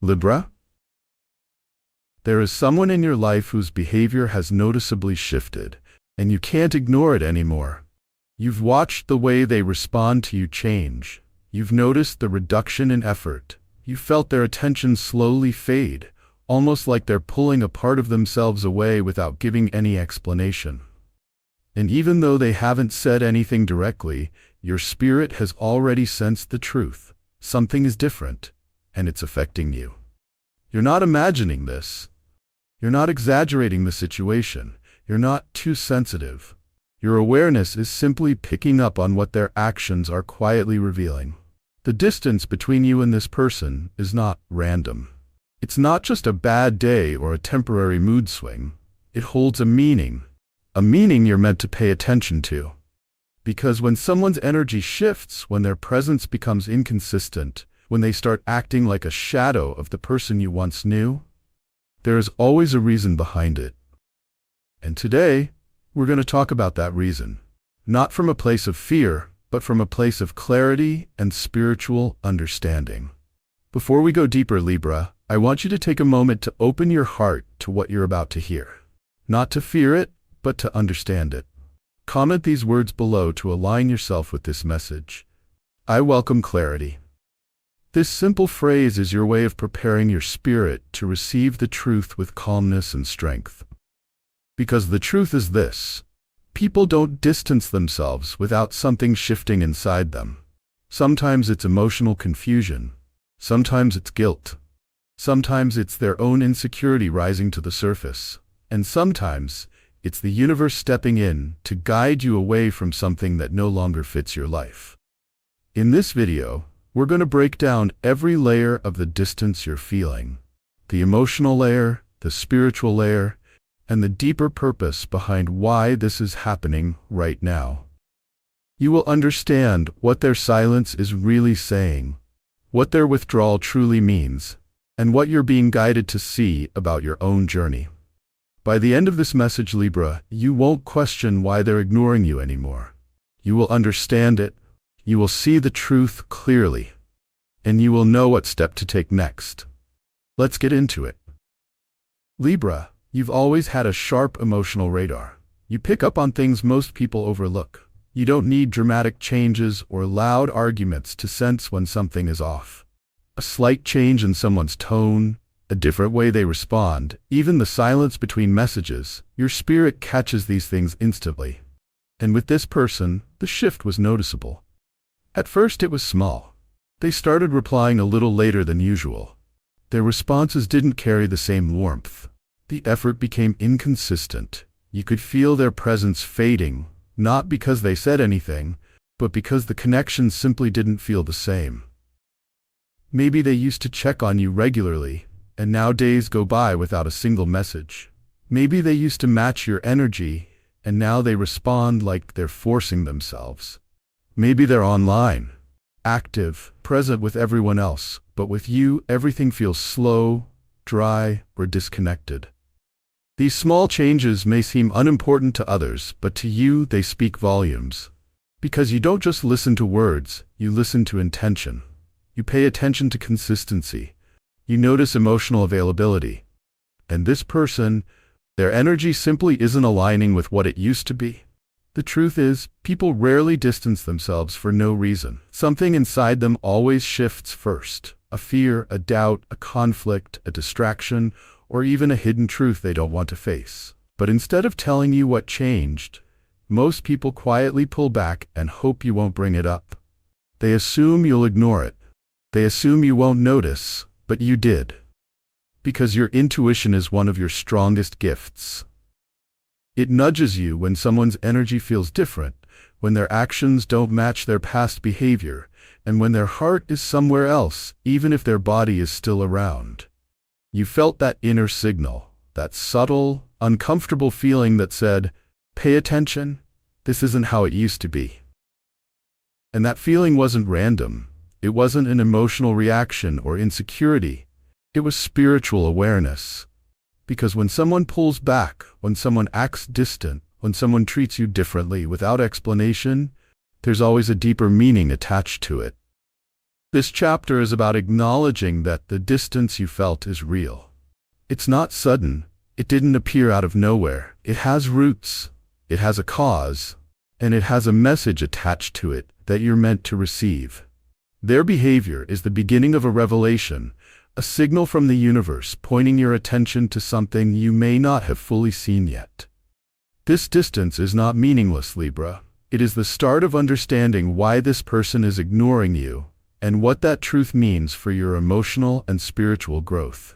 Libra? There is someone in your life whose behavior has noticeably shifted, and you can't ignore it anymore. You've watched the way they respond to you change. You've noticed the reduction in effort. You've felt their attention slowly fade, almost like they're pulling a part of themselves away without giving any explanation. And even though they haven't said anything directly, your spirit has already sensed the truth. Something is different, and it's affecting you. You're not imagining this. You're not exaggerating the situation. You're not too sensitive. Your awareness is simply picking up on what their actions are quietly revealing. The distance between you and this person is not random. It's not just a bad day or a temporary mood swing. It holds a meaning you're meant to pay attention to. Because when someone's energy shifts, when their presence becomes inconsistent, when they start acting like a shadow of the person you once knew, there is always a reason behind it. And today, we're going to talk about that reason. Not from a place of fear, but from a place of clarity and spiritual understanding. Before we go deeper, Libra, I want you to take a moment to open your heart to what you're about to hear. Not to fear it, but to understand it. Comment these words below to align yourself with this message. I welcome clarity. This simple phrase is your way of preparing your spirit to receive the truth with calmness and strength. Because the truth is this: people don't distance themselves without something shifting inside them. Sometimes it's emotional confusion. Sometimes it's guilt. Sometimes it's their own insecurity rising to the surface. And sometimes it's the universe stepping in to guide you away from something that no longer fits your life. In this video, we're going to break down every layer of the distance you're feeling. The emotional layer, the spiritual layer, and the deeper purpose behind why this is happening right now. You will understand what their silence is really saying, what their withdrawal truly means, and what you're being guided to see about your own journey. By the end of this message, Libra, you won't question why they're ignoring you anymore. You will understand it, you will see the truth clearly, and you will know what step to take next. Let's get into it. Libra, you've always had a sharp emotional radar. You pick up on things most people overlook. You don't need dramatic changes or loud arguments to sense when something is off. A slight change in someone's tone, a different way they respond, even the silence between messages, your spirit catches these things instantly. And with this person, the shift was noticeable. At first it was small. They started replying a little later than usual. Their responses didn't carry the same warmth. The effort became inconsistent. You could feel their presence fading, not because they said anything, but because the connection simply didn't feel the same. Maybe they used to check on you regularly, and now days go by without a single message. Maybe they used to match your energy, and now they respond like they're forcing themselves. Maybe they're online, active, present with everyone else, but with you, everything feels slow, dry, or disconnected. These small changes may seem unimportant to others, but to you, they speak volumes. Because you don't just listen to words, you listen to intention. You pay attention to consistency. You notice emotional availability. And this person, their energy simply isn't aligning with what it used to be. The truth is, people rarely distance themselves for no reason. Something inside them always shifts first. A fear, a doubt, a conflict, a distraction, or even a hidden truth they don't want to face. But instead of telling you what changed, most people quietly pull back and hope you won't bring it up. They assume you'll ignore it. They assume you won't notice, but you did. Because your intuition is one of your strongest gifts. It nudges you when someone's energy feels different, when their actions don't match their past behavior, and when their heart is somewhere else, even if their body is still around. You felt that inner signal, that subtle, uncomfortable feeling that said, "Pay attention, this isn't how it used to be." And that feeling wasn't random. It wasn't an emotional reaction or insecurity. It was spiritual awareness. Because when someone pulls back, when someone acts distant, when someone treats you differently without explanation, there's always a deeper meaning attached to it. This chapter is about acknowledging that the distance you felt is real. It's not sudden. It didn't appear out of nowhere. It has roots. It has a cause. And it has a message attached to it that you're meant to receive. Their behavior is the beginning of a revelation, a signal from the universe pointing your attention to something you may not have fully seen yet. This distance is not meaningless, Libra. It is the start of understanding why this person is ignoring you and what that truth means for your emotional and spiritual growth.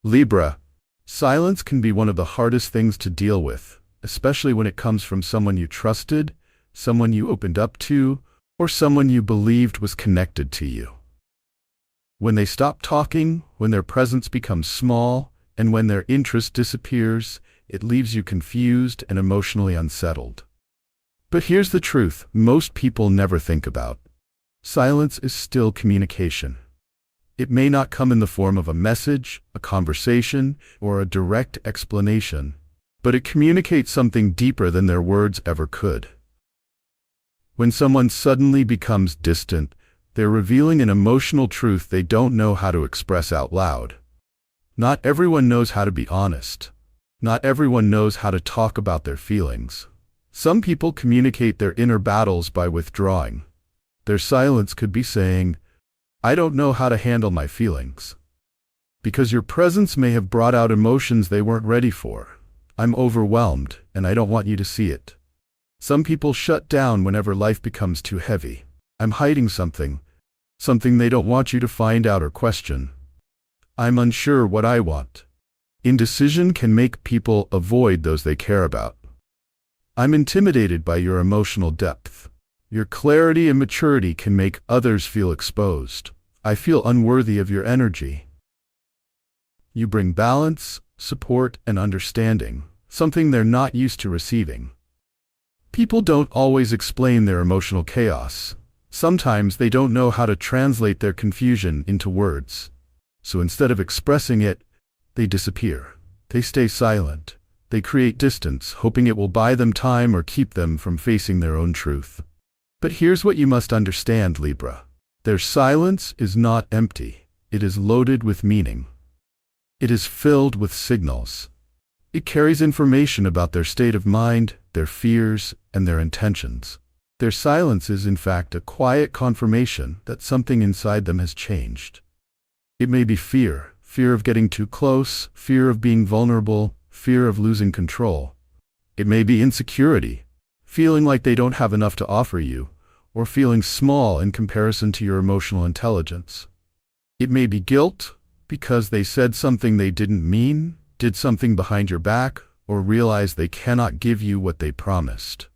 Libra, silence can be one of the hardest things to deal with, especially when it comes from someone you trusted, someone you opened up to, or someone you believed was connected to you. When they stop talking, when their presence becomes small, and when their interest disappears, it leaves you confused and emotionally unsettled. But here's the truth most people never think about. Silence is still communication. It may not come in the form of a message, a conversation, or a direct explanation, but it communicates something deeper than their words ever could. When someone suddenly becomes distant, they're revealing an emotional truth they don't know how to express out loud. Not everyone knows how to be honest. Not everyone knows how to talk about their feelings. Some people communicate their inner battles by withdrawing. Their silence could be saying, "I don't know how to handle my feelings." Because your presence may have brought out emotions they weren't ready for. "I'm overwhelmed, and I don't want you to see it." Some people shut down whenever life becomes too heavy. "I'm hiding something they don't want you to find out or question." "I'm unsure what I want." Indecision can make people avoid those they care about. "I'm intimidated by your emotional depth." Your clarity and maturity can make others feel exposed. "I feel unworthy of your energy." You bring balance, support, and understanding, something they're not used to receiving. People don't always explain their emotional chaos. Sometimes they don't know how to translate their confusion into words. So instead of expressing it, they disappear. They stay silent. They create distance, hoping it will buy them time or keep them from facing their own truth. But here's what you must understand, Libra. Their silence is not empty. It is loaded with meaning. It is filled with signals. It carries information about their state of mind, their fears, and their intentions. Their silence is, in fact, a quiet confirmation that something inside them has changed. It may be fear of getting too close, fear of being vulnerable, fear of losing control. It may be insecurity, feeling like they don't have enough to offer you, or feeling small in comparison to your emotional intelligence. It may be guilt, because they said something they didn't mean, did something behind your back, or realized they cannot give you what they promised.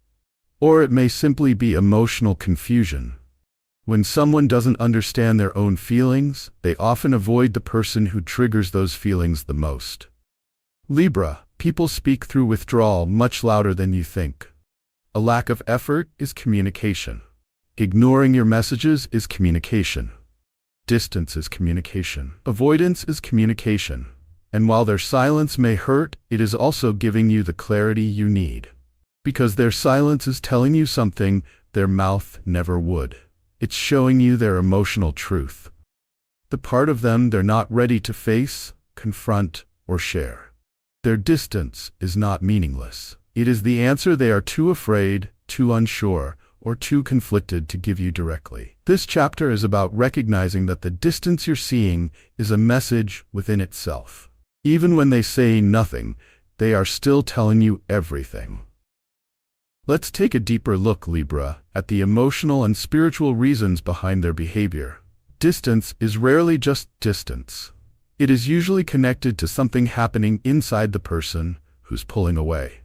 Or it may simply be emotional confusion. When someone doesn't understand their own feelings, they often avoid the person who triggers those feelings the most. Libra, people speak through withdrawal much louder than you think. A lack of effort is communication. Ignoring your messages is communication. Distance is communication. Avoidance is communication. And while their silence may hurt, it is also giving you the clarity you need. Because their silence is telling you something their mouth never would. It's showing you their emotional truth. The part of them they're not ready to face, confront, or share. Their distance is not meaningless. It is the answer they are too afraid, too unsure, or too conflicted to give you directly. This chapter is about recognizing that the distance you're seeing is a message within itself. Even when they say nothing, they are still telling you everything. Let's take a deeper look, Libra, at the emotional and spiritual reasons behind their behavior. Distance is rarely just distance. It is usually connected to something happening inside the person who's pulling away.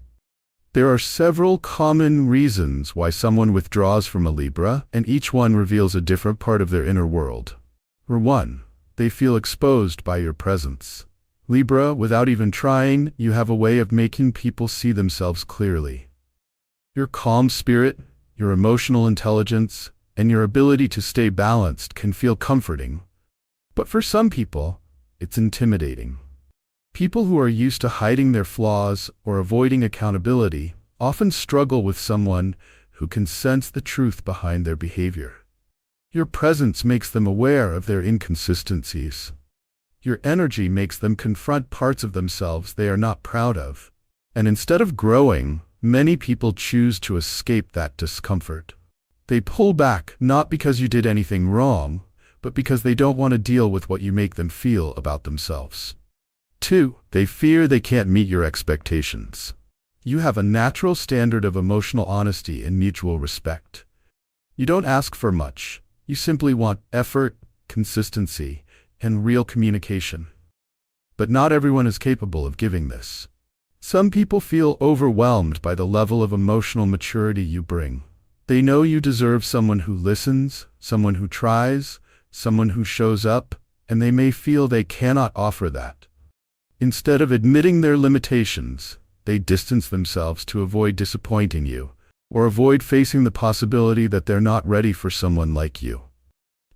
There are several common reasons why someone withdraws from a Libra, and each one reveals a different part of their inner world. For one, they feel exposed by your presence. Libra, without even trying, you have a way of making people see themselves clearly. Your calm spirit, your emotional intelligence, and your ability to stay balanced can feel comforting. But for some people, it's intimidating. People who are used to hiding their flaws or avoiding accountability often struggle with someone who can sense the truth behind their behavior. Your presence makes them aware of their inconsistencies. Your energy makes them confront parts of themselves they are not proud of. And instead of growing, many people choose to escape that discomfort. They pull back not because you did anything wrong, but because they don't want to deal with what you make them feel about themselves. 2. They fear they can't meet your expectations. You have a natural standard of emotional honesty and mutual respect. You don't ask for much. You simply want effort, consistency, and real communication. But not everyone is capable of giving this. Some people feel overwhelmed by the level of emotional maturity you bring. They know you deserve someone who listens, someone who tries, someone who shows up, and they may feel they cannot offer that. Instead of admitting their limitations, they distance themselves to avoid disappointing you, or avoid facing the possibility that they're not ready for someone like you.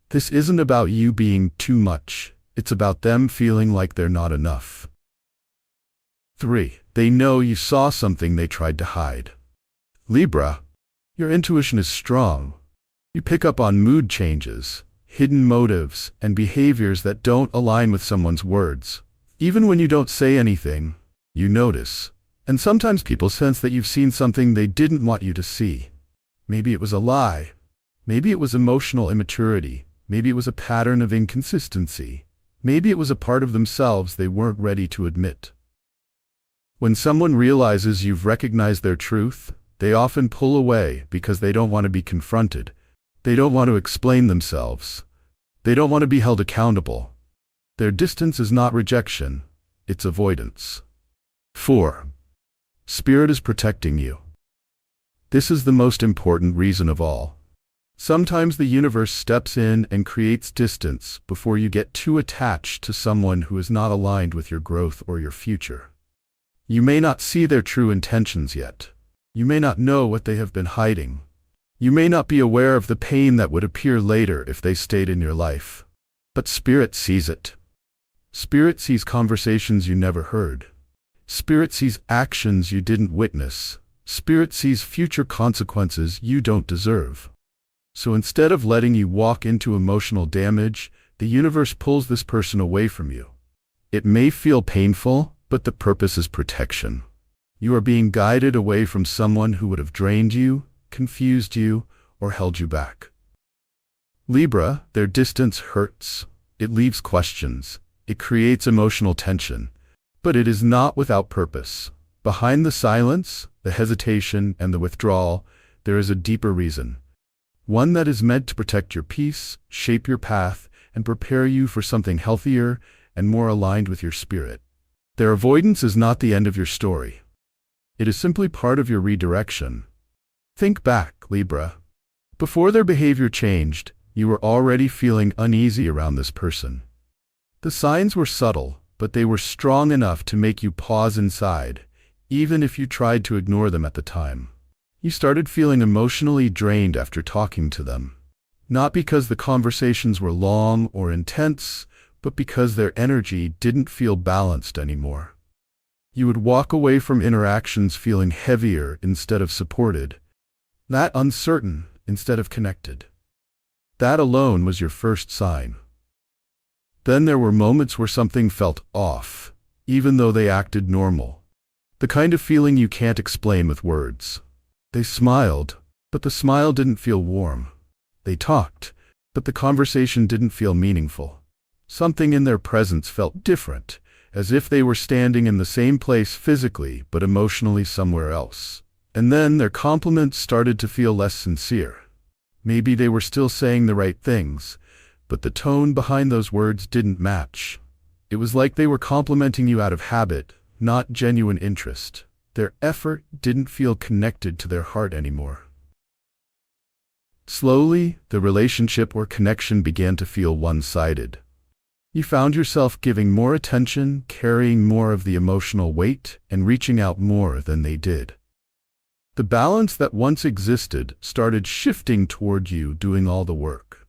This isn't about you being too much. It's about them feeling like they're not enough. 3. They know you saw something they tried to hide. Libra, your intuition is strong. You pick up on mood changes, hidden motives, and behaviors that don't align with someone's words. Even when you don't say anything, you notice. And sometimes people sense that you've seen something they didn't want you to see. Maybe it was a lie. Maybe it was emotional immaturity. Maybe it was a pattern of inconsistency. Maybe it was a part of themselves they weren't ready to admit. When someone realizes you've recognized their truth, they often pull away because they don't want to be confronted. They don't want to explain themselves. They don't want to be held accountable. Their distance is not rejection, it's avoidance. 4. Spirit is protecting you. This is the most important reason of all. Sometimes the universe steps in and creates distance before you get too attached to someone who is not aligned with your growth or your future. You may not see their true intentions yet. You may not know what they have been hiding. You may not be aware of the pain that would appear later if they stayed in your life. But Spirit sees it. Spirit sees conversations you never heard. Spirit sees actions you didn't witness. Spirit sees future consequences you don't deserve. So instead of letting you walk into emotional damage, the universe pulls this person away from you. It may feel painful, but the purpose is protection. You are being guided away from someone who would have drained you, confused you, or held you back. Libra, their distance hurts. It leaves questions. It creates emotional tension. But it is not without purpose. Behind the silence, the hesitation, and the withdrawal, there is a deeper reason. One that is meant to protect your peace, shape your path, and prepare you for something healthier and more aligned with your spirit. Their avoidance is not the end of your story. It is simply part of your redirection. Think back, Libra. Before their behavior changed, you were already feeling uneasy around this person. The signs were subtle, but they were strong enough to make you pause inside, even if you tried to ignore them at the time. You started feeling emotionally drained after talking to them. Not because the conversations were long or intense, but because their energy didn't feel balanced anymore. You would walk away from interactions feeling heavier instead of supported, that uncertain instead of connected. That alone was your first sign. Then there were moments where something felt off, even though they acted normal. The kind of feeling you can't explain with words. They smiled, but the smile didn't feel warm. They talked, but the conversation didn't feel meaningful. Something in their presence felt different, as if they were standing in the same place physically but emotionally somewhere else. And then their compliments started to feel less sincere. Maybe they were still saying the right things, but the tone behind those words didn't match. It was like they were complimenting you out of habit, not genuine interest. Their effort didn't feel connected to their heart anymore. Slowly, the relationship or connection began to feel one-sided. You found yourself giving more attention, carrying more of the emotional weight, and reaching out more than they did. The balance that once existed started shifting toward you doing all the work.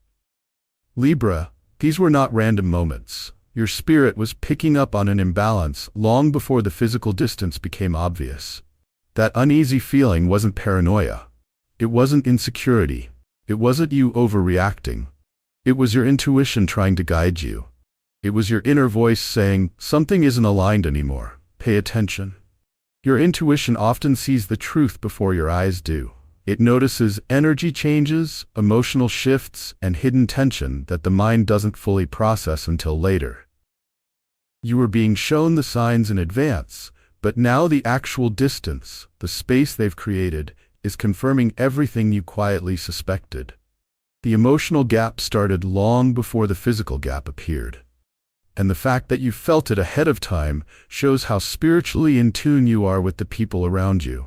Libra, these were not random moments. Your spirit was picking up on an imbalance long before the physical distance became obvious. That uneasy feeling wasn't paranoia. It wasn't insecurity. It wasn't you overreacting. It was your intuition trying to guide you. It was your inner voice saying, something isn't aligned anymore. Pay attention. Your intuition often sees the truth before your eyes do. It notices energy changes, emotional shifts, and hidden tension that the mind doesn't fully process until later. You were being shown the signs in advance, but now the actual distance, the space they've created, is confirming everything you quietly suspected. The emotional gap started long before the physical gap appeared. And the fact that you felt it ahead of time shows how spiritually in tune you are with the people around you.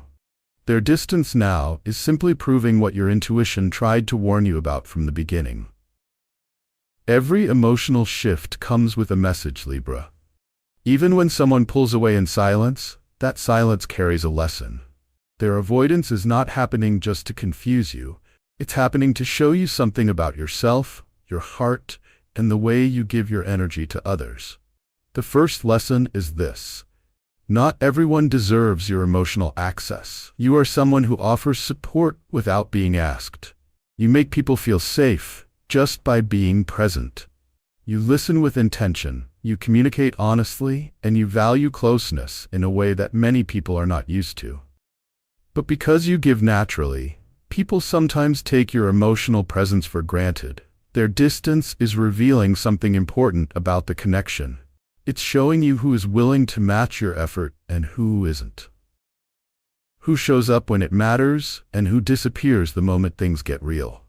Their distance now is simply proving what your intuition tried to warn you about from the beginning. Every emotional shift comes with a message, Libra. Even when someone pulls away in silence, that silence carries a lesson. Their avoidance is not happening just to confuse you. It's happening to show you something about yourself, your heart, and the way you give your energy to others. The first lesson is this. Not everyone deserves your emotional access. You are someone who offers support without being asked. You make people feel safe just by being present. You listen with intention, you communicate honestly, and you value closeness in a way that many people are not used to. But because you give naturally, people sometimes take your emotional presence for granted. Their distance is revealing something important about the connection. It's showing you who is willing to match your effort and who isn't. Who shows up when it matters and who disappears the moment things get real.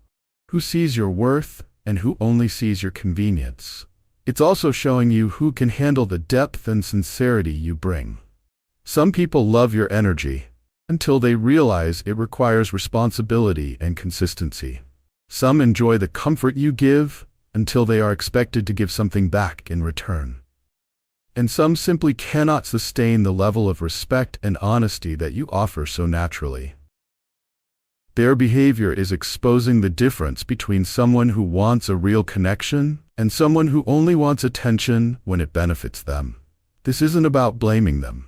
Who sees your worth and who only sees your convenience. It's also showing you who can handle the depth and sincerity you bring. Some people love your energy until they realize it requires responsibility and consistency. Some enjoy the comfort you give until they are expected to give something back in return. And some simply cannot sustain the level of respect and honesty that you offer so naturally. Their behavior is exposing the difference between someone who wants a real connection and someone who only wants attention when it benefits them. This isn't about blaming them.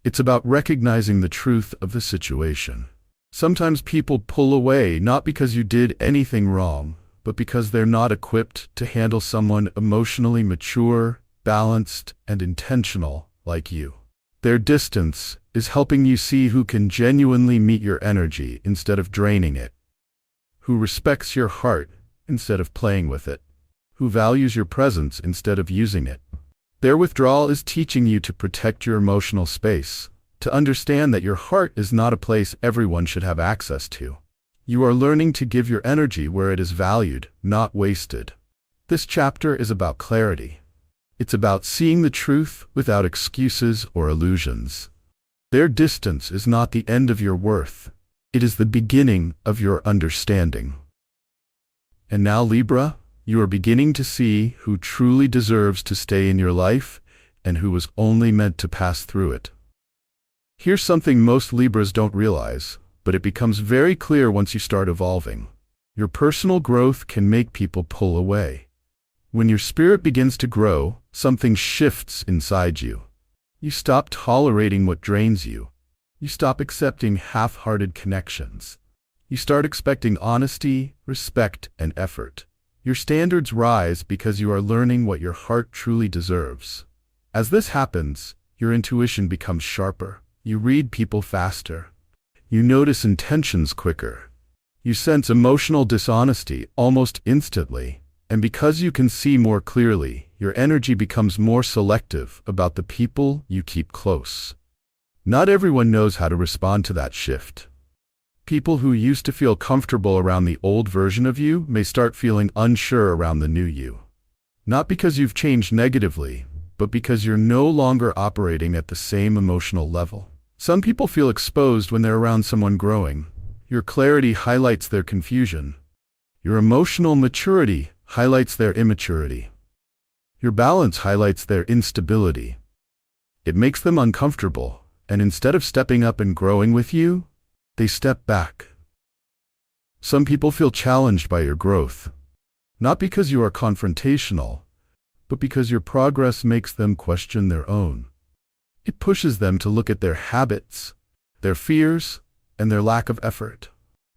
It's about recognizing the truth of the situation. Sometimes people pull away not because you did anything wrong, but because they're not equipped to handle someone emotionally mature, balanced, and intentional like you. Their distance is helping you see who can genuinely meet your energy instead of draining it, who respects your heart instead of playing with it, who values your presence instead of using it. Their withdrawal is teaching you to protect your emotional space, to understand that your heart is not a place everyone should have access to. You are learning to give your energy where it is valued, not wasted. This chapter is about clarity. It's about seeing the truth without excuses or illusions. Their distance is not the end of your worth. It is the beginning of your understanding. And now, Libra, you are beginning to see who truly deserves to stay in your life and who was only meant to pass through it. Here's something most Libras don't realize, but it becomes very clear once you start evolving. Your personal growth can make people pull away. When your spirit begins to grow, something shifts inside you. You stop tolerating what drains you. You stop accepting half-hearted connections. You start expecting honesty, respect, and effort. Your standards rise because you are learning what your heart truly deserves. As this happens, your intuition becomes sharper. You read people faster. You notice intentions quicker. You sense emotional dishonesty almost instantly. And because you can see more clearly, your energy becomes more selective about the people you keep close. Not everyone knows how to respond to that shift. People who used to feel comfortable around the old version of you may start feeling unsure around the new you. Not because you've changed negatively, but because you're no longer operating at the same emotional level. Some people feel exposed when they're around someone growing. Your clarity highlights their confusion. Your emotional maturity highlights their immaturity. Your balance highlights their instability. It makes them uncomfortable, and instead of stepping up and growing with you, they step back. Some people feel challenged by your growth, not because you are confrontational, but because your progress makes them question their own. It pushes them to look at their habits, their fears, and their lack of effort.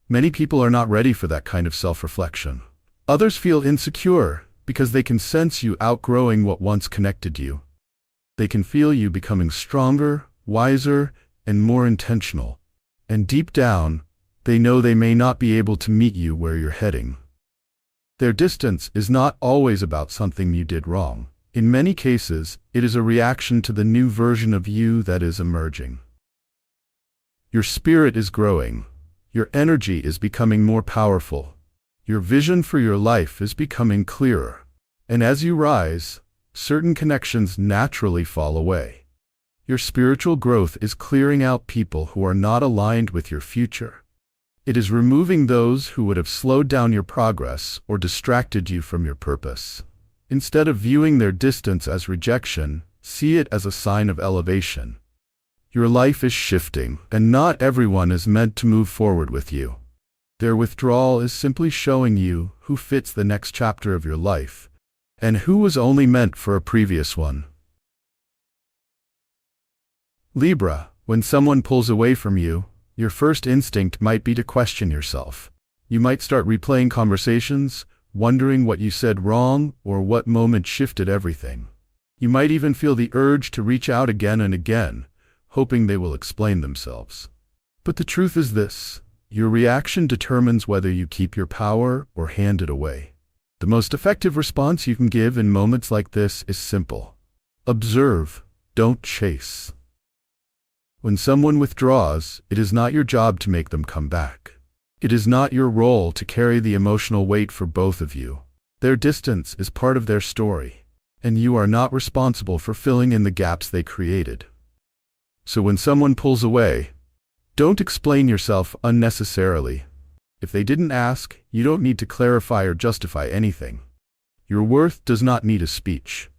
Many people are not ready for that kind of self-reflection. Others feel insecure because they can sense you outgrowing what once connected you. They can feel you becoming stronger, wiser, and more intentional. And deep down, they know they may not be able to meet you where you're heading. Their distance is not always about something you did wrong. In many cases, it is a reaction to the new version of you that is emerging. Your spirit is growing. Your energy is becoming more powerful. Your vision for your life is becoming clearer. And as you rise, certain connections naturally fall away. Your spiritual growth is clearing out people who are not aligned with your future. It is removing those who would have slowed down your progress or distracted you from your purpose. Instead of viewing their distance as rejection, see it as a sign of elevation. Your life is shifting, and not everyone is meant to move forward with you. Their withdrawal is simply showing you who fits the next chapter of your life, and who was only meant for a previous one. Libra, when someone pulls away from you, your first instinct might be to question yourself. You might start replaying conversations, wondering what you said wrong or what moment shifted everything. You might even feel the urge to reach out again and again, hoping they will explain themselves. But the truth is this: your reaction determines whether you keep your power or hand it away. The most effective response you can give in moments like this is simple. Observe, don't chase. When someone withdraws, it is not your job to make them come back. It is not your role to carry the emotional weight for both of you. Their distance is part of their story, and you are not responsible for filling in the gaps they created. So when someone pulls away, don't explain yourself unnecessarily. If they didn't ask, you don't need to clarify or justify anything. Your worth does not need a speech.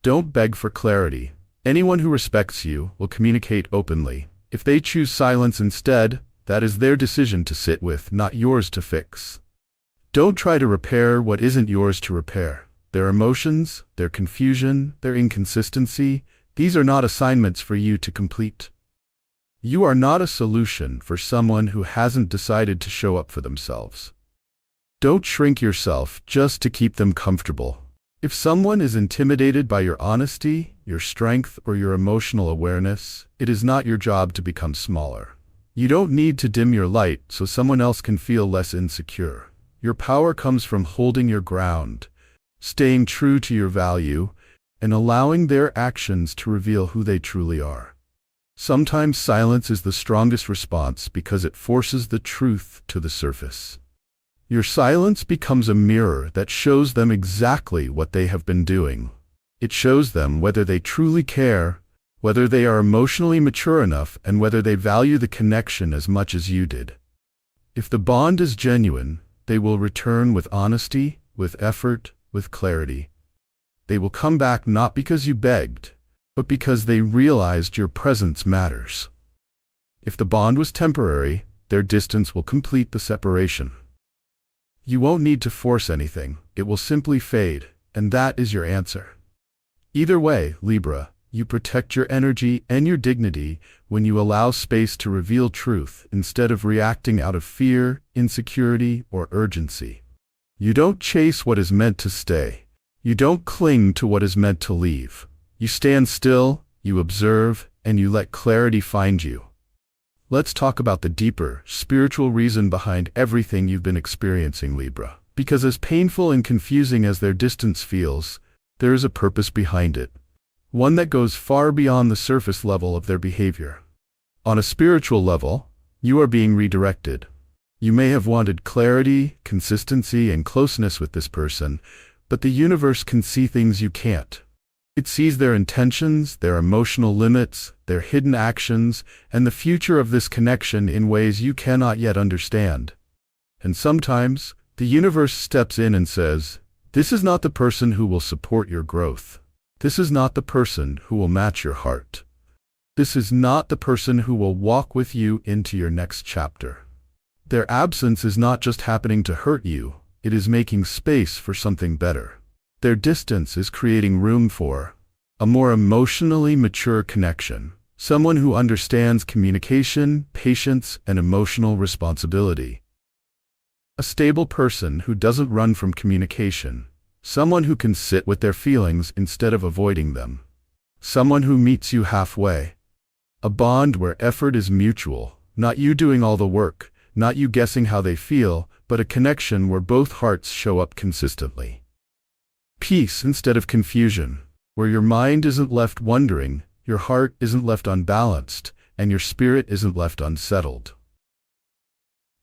Don't beg for clarity. Anyone who respects you will communicate openly. If they choose silence instead, that is their decision to sit with, not yours to fix. Don't try to repair what isn't yours to repair. Their emotions, their confusion, their inconsistency, these are not assignments for you to complete. You are not a solution for someone who hasn't decided to show up for themselves. Don't shrink yourself just to keep them comfortable. If someone is intimidated by your honesty, your strength, or your emotional awareness, it is not your job to become smaller. You don't need to dim your light so someone else can feel less insecure. Your power comes from holding your ground, staying true to your value, and allowing their actions to reveal who they truly are. Sometimes silence is the strongest response because it forces the truth to the surface. Your silence becomes a mirror that shows them exactly what they have been doing. It shows them whether they truly care, whether they are emotionally mature enough, and whether they value the connection as much as you did. If the bond is genuine, they will return with honesty, with effort, with clarity. They will come back not because you begged, but because they realized your presence matters. If the bond was temporary, their distance will complete the separation. You won't need to force anything, it will simply fade, and that is your answer. Either way, Libra, you protect your energy and your dignity when you allow space to reveal truth instead of reacting out of fear, insecurity, or urgency. You don't chase what is meant to stay. You don't cling to what is meant to leave. You stand still, you observe, and you let clarity find you. Let's talk about the deeper, spiritual reason behind everything you've been experiencing, Libra. Because as painful and confusing as their distance feels, there is a purpose behind it. One that goes far beyond the surface level of their behavior. On a spiritual level, you are being redirected. You may have wanted clarity, consistency, and closeness with this person, but the universe can see things you can't. It sees their intentions, their emotional limits, their hidden actions, and the future of this connection in ways you cannot yet understand. And sometimes, the universe steps in and says, "This is not the person who will support your growth. This is not the person who will match your heart. This is not the person who will walk with you into your next chapter." Their absence is not just happening to hurt you, it is making space for something better. Their distance is creating room for a more emotionally mature connection, someone who understands communication, patience, and emotional responsibility. A stable person who doesn't run from communication. Someone who can sit with their feelings instead of avoiding them. Someone who meets you halfway. A bond where effort is mutual, not you doing all the work, not you guessing how they feel, but a connection where both hearts show up consistently. Peace instead of confusion, where your mind isn't left wondering, your heart isn't left unbalanced, and your spirit isn't left unsettled.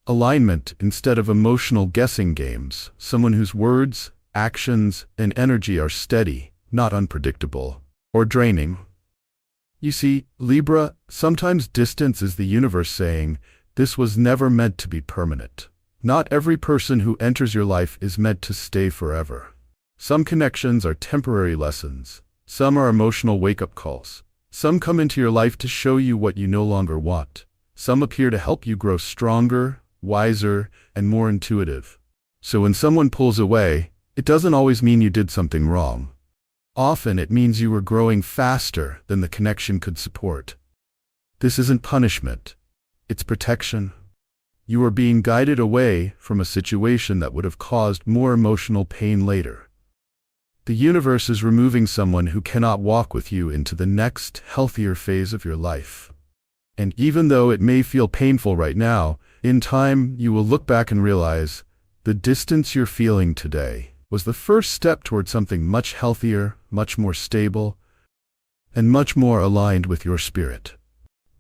Alignment instead of emotional guessing games, someone whose words, actions, and energy are steady, not unpredictable, or draining. You see, Libra, sometimes distance is the universe saying, this was never meant to be permanent. Not every person who enters your life is meant to stay forever. Some connections are temporary lessons. Some are emotional wake-up calls. Some come into your life to show you what you no longer want. Some appear to help you grow stronger, wiser, and more intuitive. So when someone pulls away, it doesn't always mean you did something wrong. Often it means you were growing faster than the connection could support. This isn't punishment. It's protection. You are being guided away from a situation that would have caused more emotional pain later. The universe is removing someone who cannot walk with you into the next, healthier phase of your life. And even though it may feel painful right now, in time you will look back and realize the distance you're feeling today was the first step toward something much healthier, much more stable, and much more aligned with your spirit.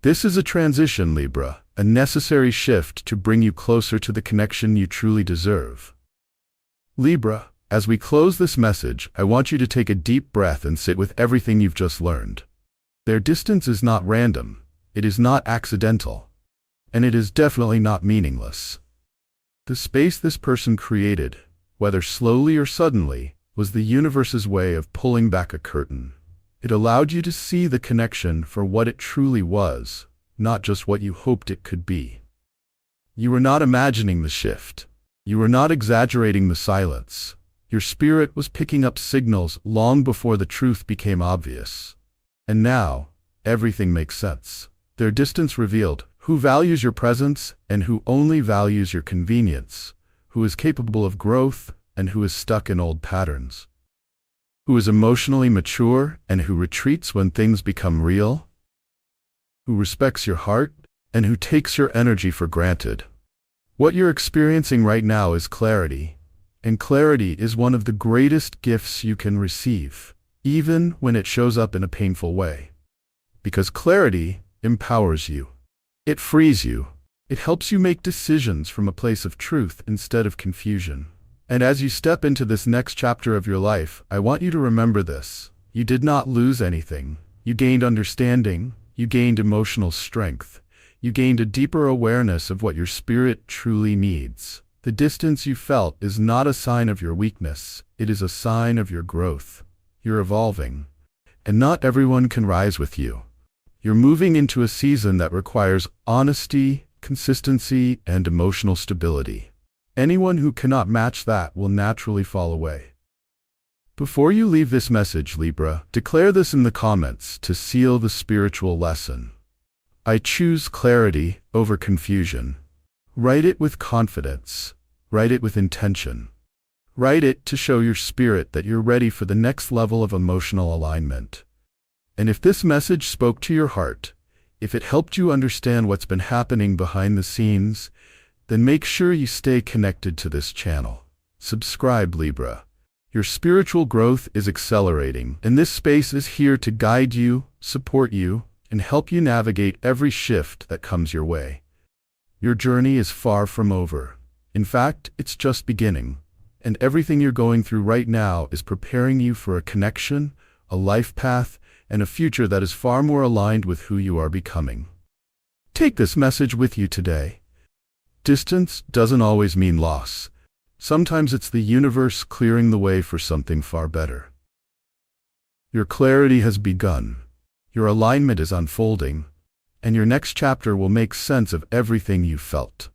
This is a transition, Libra, a necessary shift to bring you closer to the connection you truly deserve. Libra, as we close this message, I want you to take a deep breath and sit with everything you've just learned. Their distance is not random, it is not accidental, and it is definitely not meaningless. The space this person created, whether slowly or suddenly, was the universe's way of pulling back a curtain. It allowed you to see the connection for what it truly was, not just what you hoped it could be. You were not imagining the shift. You were not exaggerating the silence. Your spirit was picking up signals long before the truth became obvious. And now, everything makes sense. Their distance revealed who values your presence and who only values your convenience, who is capable of growth and who is stuck in old patterns, who is emotionally mature and who retreats when things become real, who respects your heart and who takes your energy for granted. What you're experiencing right now is clarity, and clarity is one of the greatest gifts you can receive, even when it shows up in a painful way. Because clarity empowers you. It frees you. It helps you make decisions from a place of truth instead of confusion. And as you step into this next chapter of your life, I want you to remember this. You did not lose anything. You gained understanding. You gained emotional strength. You gained a deeper awareness of what your spirit truly needs. The distance you felt is not a sign of your weakness. It is a sign of your growth. You're evolving. And not everyone can rise with you. You're moving into a season that requires honesty, consistency, and emotional stability. Anyone who cannot match that will naturally fall away. Before you leave this message, Libra, declare this in the comments to seal the spiritual lesson. I choose clarity over confusion. Write it with confidence. Write it with intention. Write it to show your spirit that you're ready for the next level of emotional alignment. And if this message spoke to your heart, if it helped you understand what's been happening behind the scenes, then make sure you stay connected to this channel. Subscribe, Libra. Your spiritual growth is accelerating, and this space is here to guide you, support you, and help you navigate every shift that comes your way. Your journey is far from over. In fact, it's just beginning, and everything you're going through right now is preparing you for a connection, a life path, and a future that is far more aligned with who you are becoming. Take this message with you today. Distance doesn't always mean loss. Sometimes it's the universe clearing the way for something far better. Your clarity has begun. Your alignment is unfolding, and your next chapter will make sense of everything you felt.